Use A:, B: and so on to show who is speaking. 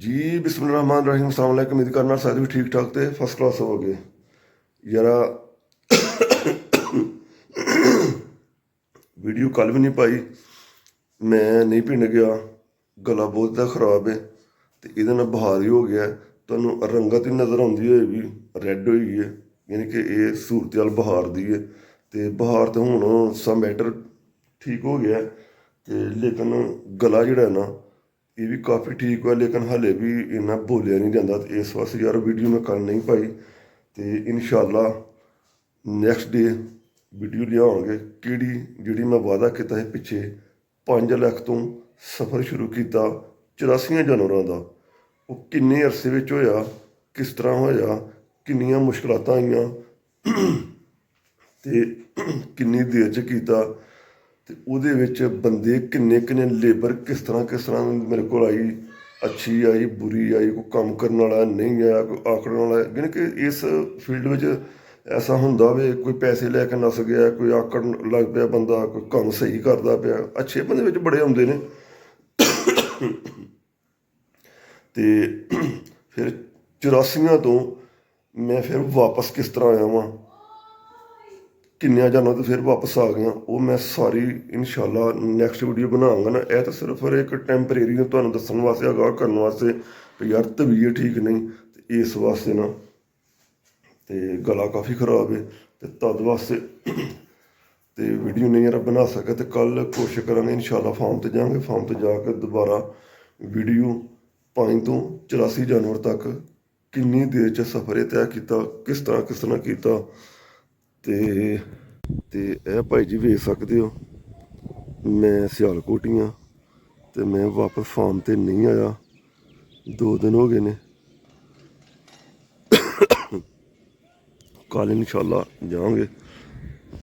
A: जी बिस्मिल्लाहिर्रहमानिर्रहीम अस्सलाम वालेकुम। उम्मीद करना शायद भी ठीक ठाक ते फर्स्ट क्लास हो गए यारा। वीडियो कल भी नहीं पाई, मैं नहीं पिंड गया, गला बहुत ज़्यादा खराब है तो ਇਹਦੇ ਨਾਲ ਬੁਖਾਰ ਹੀ ਹੋ ਗਿਆ। ਤੁਹਾਨੂੰ ਰੰਗਤ ਹੀ ਨਜ਼ਰ ਆਉਂਦੀ ਹੋਏਗੀ, ਰੈੱਡ ਹੋਈ ਹੈ, ਯਾਨੀ ਕਿ ਇਹ ਸੂਰਤ-ਹਾਲ ਬੁਖਾਰ ਦੀ ਹੈ। ਤੇ ਬੁਖਾਰ ਤਾਂ ਹੁਣ ਸਮ ਬੈਟਰ ਠੀਕ ਹੋ ਗਿਆ ਤੇ ਲੇਕਿਨ ਗਲਾ ਜਿਹੜਾ ਨਾ ਇਹ ਵੀ ਕਾਫੀ ਠੀਕ ਹੋਇਆ, ਲੇਕਿਨ ਹਾਲੇ ਵੀ ਇੰਨਾ ਬੋਲਿਆ ਨਹੀਂ ਜਾਂਦਾ ਤੇ ਇਸ ਵਾਸਤੇ ਯਾਰ ਵੀਡੀਓ ਮੈਂ ਕੱਲ ਨਹੀਂ ਪਾਈ। ਤੇ ਇਨਸ਼ਾਅੱਲਾ ਨੈਕਸਟ ਡੇ ਵੀਡੀਓ ਲਿਆਵਾਂਗੇ। ਜਿਹੜੀ ਮੈਂ ਵਾਅਦਾ ਕੀਤਾ ਸੀ ਪਿੱਛੇ 5 ਲੱਖ ਤੋਂ ਸਫ਼ਰ ਸ਼ੁਰੂ ਕੀਤਾ 84 ਜਾਨਵਰਾਂ ਦਾ, ਉਹ ਕਿੰਨੇ ਅਰਸੇ ਵਿੱਚ ਹੋਇਆ, ਕਿਸ ਤਰ੍ਹਾਂ ਹੋਇਆ, ਕਿੰਨੀਆਂ ਮੁਸ਼ਕਲਾਤਾਂ ਆਈਆਂ ਤੇ ਕਿੰਨੀ ਦੇਰ 'ਚ ਕੀਤਾ ਤੇ ਉਹਦੇ ਵਿੱਚ ਬੰਦੇ ਕਿੰਨੇ ਲੇਬਰ ਕਿਸ ਤਰ੍ਹਾਂ ਮੇਰੇ ਕੋਲ ਆਈ, ਅੱਛੀ ਆਈ, ਬੁਰੀ ਆਈ, ਕੋਈ ਕੰਮ ਕਰਨ ਵਾਲਾ ਨਹੀਂ ਆਇਆ, ਕੋਈ ਆਕੜਨ ਵਾਲਾ। ਯਾਨੀ ਕਿ ਇਸ ਫੀਲਡ ਵਿੱਚ ਐਸਾ ਹੁੰਦਾ ਵੇ, ਕੋਈ ਪੈਸੇ ਲੈ ਕੇ ਨੱਸ ਗਿਆ, ਕੋਈ ਆਕੜਨ ਲੱਗ ਪਿਆ ਬੰਦਾ, ਕੋਈ ਕੰਮ ਸਹੀ ਕਰਦਾ ਪਿਆ, ਅੱਛੇ ਬੰਦੇ ਵਿੱਚ ਬੜੇ ਆਉਂਦੇ ਨੇ। ਤੇ ਫਿਰ 84 ਤੋਂ ਮੈਂ ਫਿਰ ਵਾਪਸ ਕਿਸ ਤਰ੍ਹਾਂ ਆਇਆ ਵਾਂ, ਕਿੰਨਿਆਂ ਜਾਨਾਂ ਤੋਂ ਫਿਰ ਵਾਪਸ ਆ ਗਈਆਂ, ਉਹ ਮੈਂ ਸਾਰੀ ਇਨਸ਼ਾਅੱਲਾ ਨੈਕਸਟ ਵੀਡੀਓ ਬਣਾਵਾਂਗਾ ਨਾ। ਇਹ ਤਾਂ ਸਿਰਫ ਇੱਕ ਟੈਂਪਰੇਰੀ ਨੂੰ ਤੁਹਾਨੂੰ ਦੱਸਣ ਵਾਸਤੇ, ਆਗਾਹ ਕਰਨ ਵਾਸਤੇ ਵੀ ਯਾਰ ਤਬੀਅਤ ਠੀਕ ਨਹੀਂ ਤੇ ਇਸ ਵਾਸਤੇ ਨਾ, ਤੇ ਗਲਾ ਕਾਫੀ ਖਰਾਬ ਹੈ ਤੇ ਤਦ ਵਾਸਤੇ ਤੇ ਵੀਡੀਓ ਨਹੀਂ ਯਾਰ ਬਣਾ ਸਕਿਆ। ਤੇ ਕੱਲ ਕੋਸ਼ਿਸ਼ ਕਰਾਂਗੇ ਇਨਸ਼ਾਅੱਲਾ ਫਾਰਮ ਤੇ ਜਾਵਾਂਗੇ, ਫਾਰਮ ਤੇ ਜਾ ਕੇ ਦੁਬਾਰਾ ਵੀਡੀਓ 5 ਤੋਂ 84 ਜਾਨਵਰ ਤੱਕ ਕਿੰਨੀ ਦੇਰ 'ਚ ਸਫ਼ਰ ਇਹ ਤੈਅ ਕੀਤਾ, ਕਿਸ ਤਰ੍ਹਾਂ ਕੀਤਾ। ਤੇ ਇਹ ਭਾਈ ਜੀ ਵੇਖ ਸਕਦੇ ਹੋ, ਮੈਂ ਸਿਆਲਕੋਟ ਹੀ ਹਾਂ ਤੇ ਮੈਂ ਵਾਪਸ ਫਾਰਮ ਤੇ ਨਹੀਂ ਆਇਆ, 2 ਦਿਨ ਹੋ ਗਏ ਨੇ। ਕੱਲ ਇਨਸ਼ਾਅੱਲਾ ਜਾਵਾਂਗੇ।